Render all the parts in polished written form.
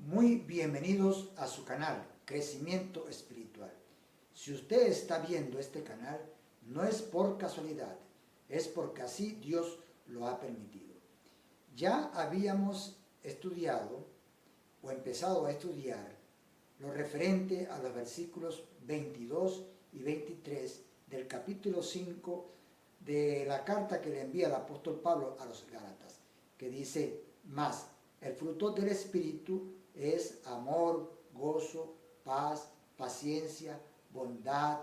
Muy bienvenidos a su canal Crecimiento Espiritual. Si usted está viendo este canal, no es por casualidad, es porque así Dios lo ha permitido. Ya habíamos estudiado o empezado a estudiar lo referente a los versículos 22 y 23 del capítulo 5 de la carta que le envía el apóstol Pablo a los Gálatas, que dice: más el fruto del Espíritu es amor, gozo, paz, paciencia, bondad,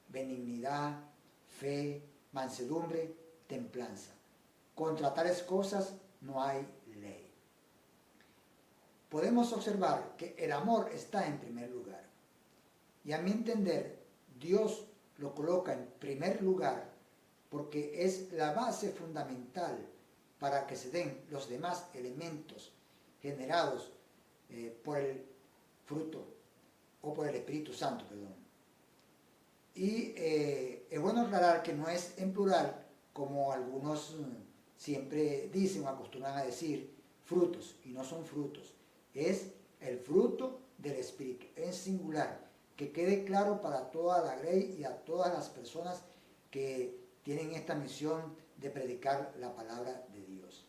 benignidad, fe, mansedumbre, templanza. Contra tales cosas no hay ley. Podemos observar que el amor está en primer lugar. Y a mi entender, Dios lo coloca en primer lugar porque es la base fundamental para que se den los demás elementos generados por el fruto o por el Espíritu Santo, perdón. Y es bueno aclarar que no es en plural, como algunos siempre dicen o acostumbran a decir frutos, y no son frutos. Es el fruto del Espíritu, en singular, que quede claro para toda la grey y a todas las personas que tienen esta misión de predicar la palabra de Dios.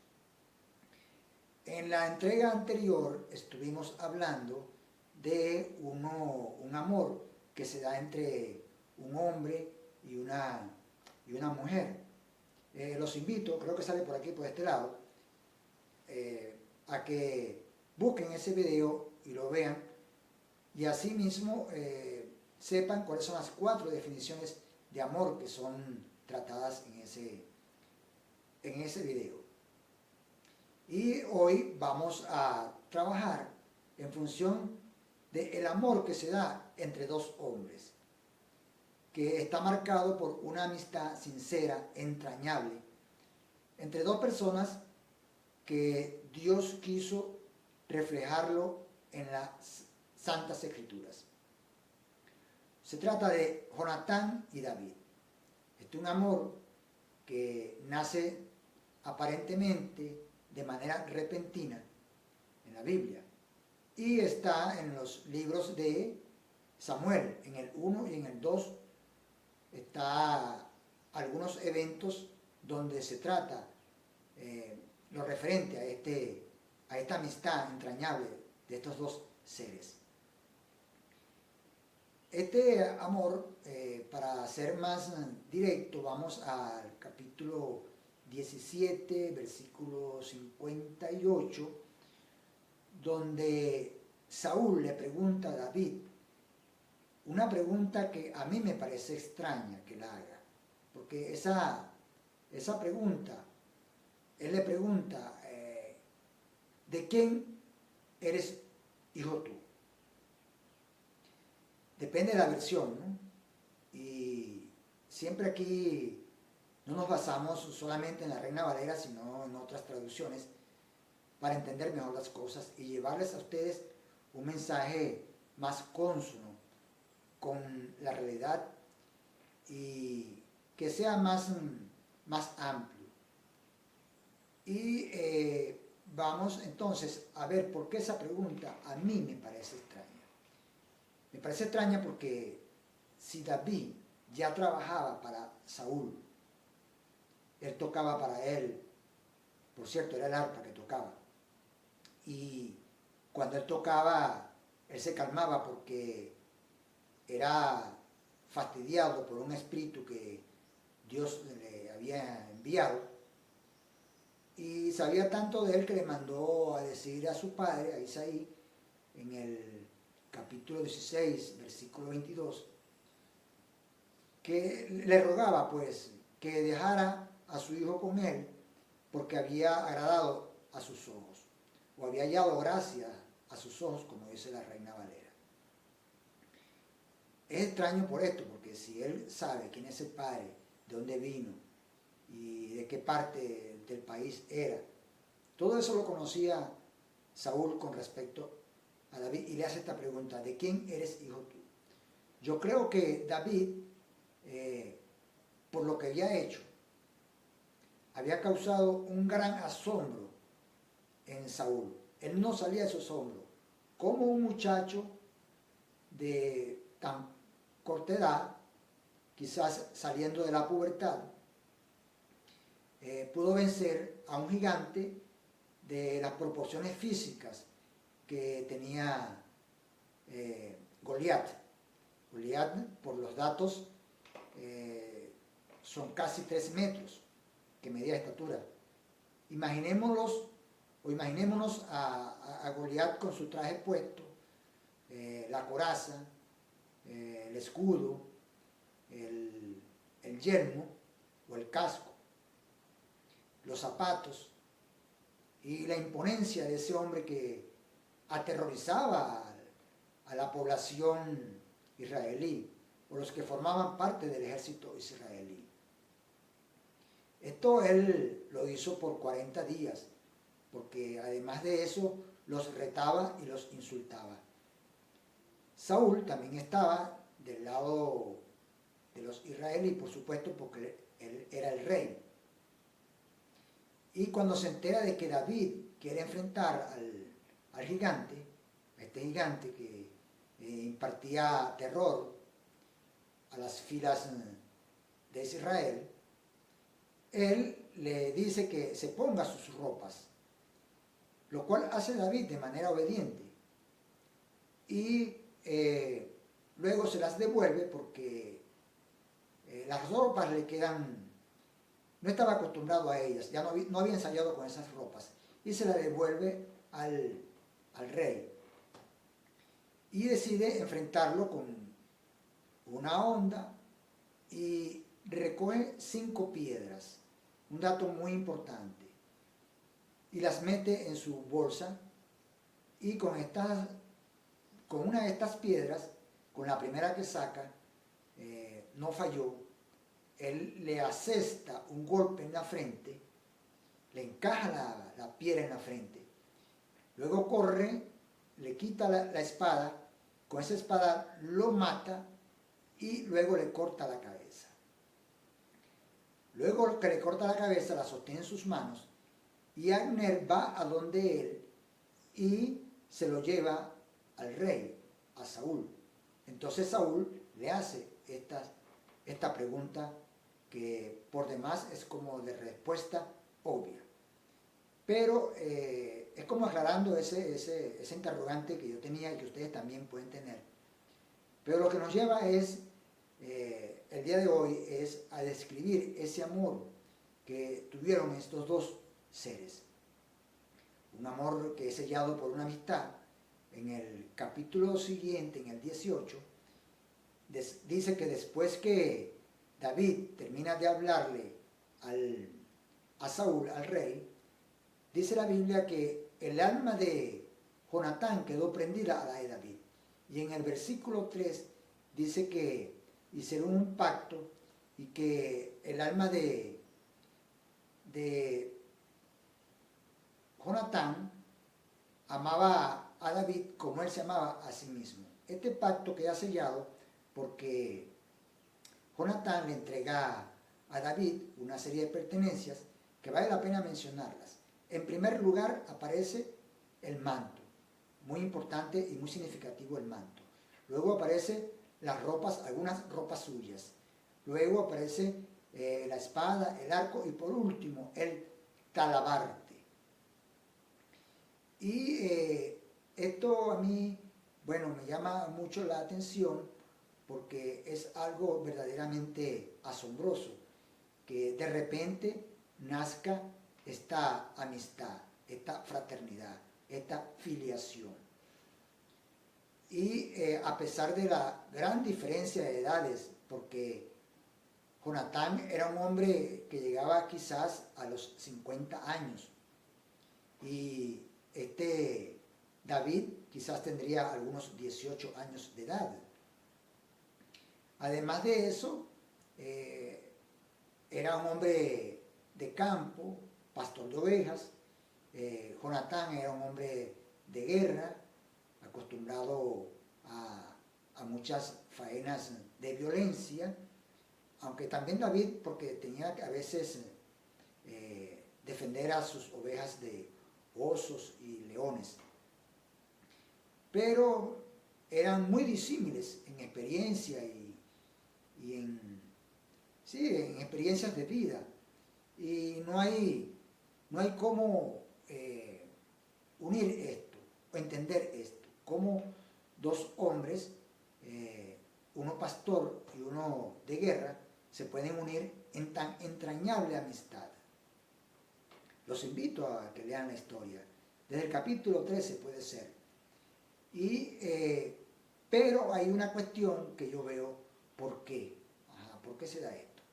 En la entrega anterior estuvimos hablando de un amor que se da entre un hombre y una mujer. Los invito, creo que sale por aquí, por este lado, a que busquen ese video y lo vean, y asimismo sepan cuáles son las 4 definiciones de amor que son tratadas en ese video. Y hoy vamos a trabajar en función del amor que se da entre dos hombres, que está marcado por una amistad sincera, entrañable, entre dos personas que Dios quiso reflejarlo en las Santas Escrituras. Se trata de Jonatán y David. Este es un amor que nace aparentemente de manera repentina en la Biblia y está en los libros de Samuel. En el 1 y en el 2 está algunos eventos donde se trata lo referente a esta amistad entrañable de estos dos seres. Este amor, para ser más directo, vamos al capítulo 17, versículo 58, donde Saúl le pregunta a David una pregunta que a mí me parece extraña que la haga, porque esa pregunta, él le pregunta, ¿de quién eres hijo tú? Depende de la versión, ¿no? Y siempre aquí no nos basamos solamente en la Reina Valera, sino en otras traducciones, para entender mejor las cosas y llevarles a ustedes un mensaje más cónsono con la realidad y que sea más amplio. Y vamos entonces a ver por qué esa pregunta a mí me parece extraña. Me parece extraña porque si David ya trabajaba para Saúl, él tocaba para él, por cierto, era el arpa que tocaba, y cuando él tocaba, él se calmaba porque era fastidiado por un espíritu que Dios le había enviado, y sabía tanto de él que le mandó a decir a su padre, a Isaí, en el capítulo 16, versículo 22, que le rogaba pues que dejara a su hijo con él porque había agradado a sus ojos, o había hallado gracia a sus ojos, como dice la Reina Valera. Es extraño por esto, porque si él sabe quién es el padre, de dónde vino y de qué parte del país era, todo eso lo conocía Saúl con respecto a David, y le hace esta pregunta: ¿de quién eres hijo tú? Yo creo que David, por lo que había hecho, había causado un gran asombro en Saúl. Él no salía de su asombro cómo un muchacho de tan corta edad, quizás saliendo de la pubertad, pudo vencer a un gigante de las proporciones físicas que tenía Goliat. Goliat, por los datos, son casi 3 metros que medía de estatura. Imaginémonos a Goliat con su traje puesto, la coraza, el escudo, el yelmo o el casco, los zapatos y la imponencia de ese hombre que aterrorizaba a la población israelí o los que formaban parte del ejército israelí. Esto él lo hizo por 40 días, porque además de eso los retaba y los insultaba. Saúl también estaba del lado de los israelíes, por supuesto, porque él era el rey. Y cuando se entera de que David quiere enfrentar al gigante, a este gigante que impartía terror a las filas de Israel, él le dice que se ponga sus ropas, lo cual hace David de manera obediente. Y luego se las devuelve porque las ropas le quedan, no estaba acostumbrado a ellas, ya no había ensayado con esas ropas, y se las devuelve al rey. Y decide enfrentarlo con una honda y recoge 5 piedras, un dato muy importante, y las mete en su bolsa, y con una de estas piedras, con la primera que saca, no falló. Él le asesta un golpe en la frente, le encaja la piedra en la frente, luego corre, le quita la espada, con esa espada lo mata y luego le corta la cabeza. Luego que le corta la cabeza, la sostiene en sus manos y Abner va a donde él y se lo lleva al rey, a Saúl. Entonces Saúl le hace esta pregunta que por demás es como de respuesta obvia. Pero es como aclarando ese interrogante que yo tenía y que ustedes también pueden tener. Pero lo que nos lleva el día de hoy es a describir ese amor que tuvieron estos dos seres. Un amor que es sellado por una amistad. En el capítulo siguiente, en el 18, dice que después que David termina de hablarle a Saúl, al rey, dice la Biblia que el alma de Jonatán quedó prendida a la de David. Y en el versículo 3 dice que hicieron un pacto y que el alma de Jonatán amaba a David como él se amaba a sí mismo. Este pacto queda sellado porque Jonatán le entrega a David una serie de pertenencias que vale la pena mencionarlas. En primer lugar aparece el manto, muy importante y muy significativo el manto. Luego aparece las ropas, algunas ropas suyas. Luego aparece la espada, el arco y por último el talabarte. Y esto a mí, bueno, me llama mucho la atención porque es algo verdaderamente asombroso, que de repente nazca esta amistad, esta fraternidad, esta filiación. Y a pesar de la gran diferencia de edades, porque Jonatán era un hombre que llegaba quizás a los 50 años y David quizás tendría algunos 18 años de edad. Además de eso, era un hombre de campo, pastor de ovejas. Jonatán era un hombre de guerra, acostumbrado a muchas faenas de violencia, aunque también David, porque tenía que a veces defender a sus ovejas de osos y leones. pero eran muy disímiles en experiencia y en experiencias de vida. Y no hay cómo unir esto, o entender esto, cómo dos hombres, uno pastor y uno de guerra, se pueden unir en tan entrañable amistad. Los invito a que lean la historia. Desde el capítulo 13 puede ser. Pero hay una cuestión que yo veo, ¿por qué? ¿Por qué se da esto?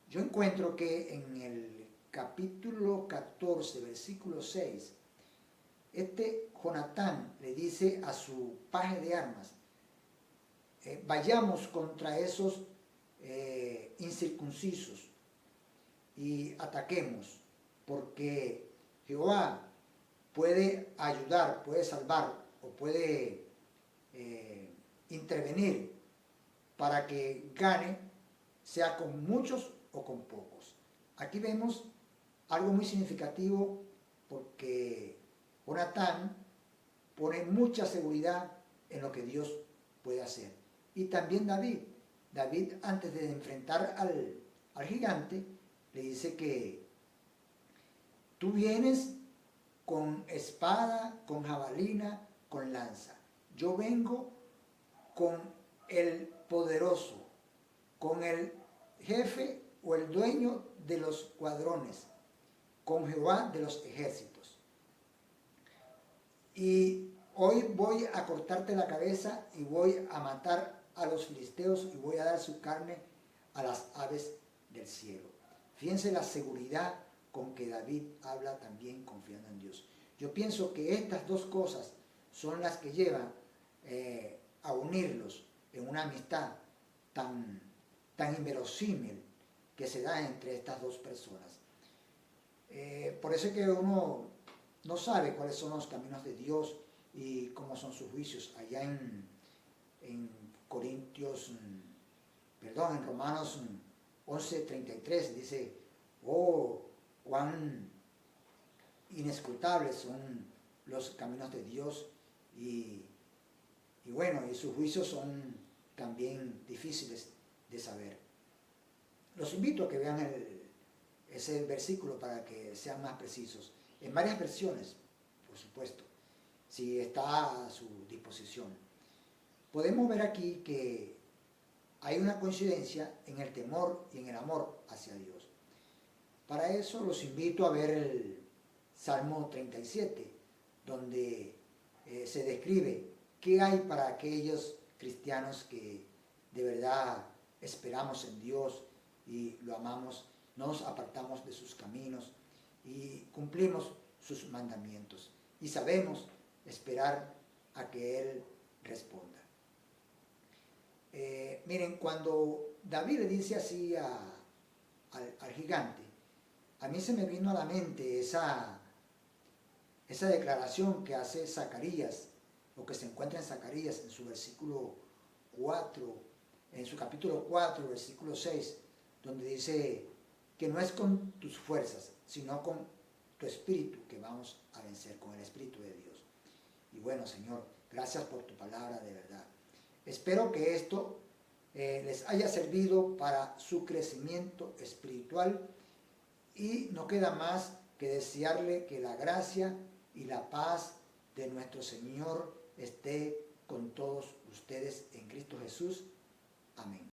Yo encuentro que en el capítulo 14, versículo 6, Jonatán le dice a su paje de armas, vayamos contra esos incircuncisos y ataquemos, porque Jehová puede ayudar, puede salvar o puede intervenir para que gane, sea con muchos o con pocos. Aquí vemos algo muy significativo, porque Jonatán pone mucha seguridad en lo que Dios puede hacer. Y también David, antes de enfrentar al gigante, le dice que tú vienes con espada, con jabalina, con lanza. Yo vengo con el poderoso, con el jefe o el dueño de los cuadrones, con Jehová de los ejércitos. Y hoy voy a cortarte la cabeza y voy a matar a los filisteos y voy a dar su carne a las aves del cielo. Fíjense la seguridad con que David habla también confiando en Dios. Yo pienso que estas dos cosas son las que llevan a unirlos en una amistad tan inverosímil que se da entre estas dos personas. Por eso es que uno no sabe cuáles son los caminos de Dios y cómo son sus juicios. Allá en Romanos 11:33 dice, oh, cuán inescrutables son los caminos de Dios y sus juicios son también difíciles de saber. Los invito a que vean ese versículo para que sean más precisos. En varias versiones, por supuesto, si está a su disposición. Podemos ver aquí que hay una coincidencia en el temor y en el amor hacia Dios. Para eso los invito a ver el Salmo 37, donde se describe qué hay para aquellos cristianos que de verdad esperamos en Dios y lo amamos, no nos apartamos de sus caminos y cumplimos sus mandamientos. Y sabemos esperar a que Él responda. Miren, cuando David le dice así al gigante, a mí se me vino a la mente esa declaración que hace Zacarías, o que se encuentra en Zacarías en su versículo 4, en su capítulo 4, versículo 6, donde dice que no es con tus fuerzas, sino con tu espíritu que vamos a vencer, con el espíritu de Dios. Y bueno, Señor, gracias por tu palabra de verdad. Espero que esto les haya servido para su crecimiento espiritual y no queda más que desearle que la gracia y la paz de nuestro Señor esté con todos ustedes en Cristo Jesús. Amén.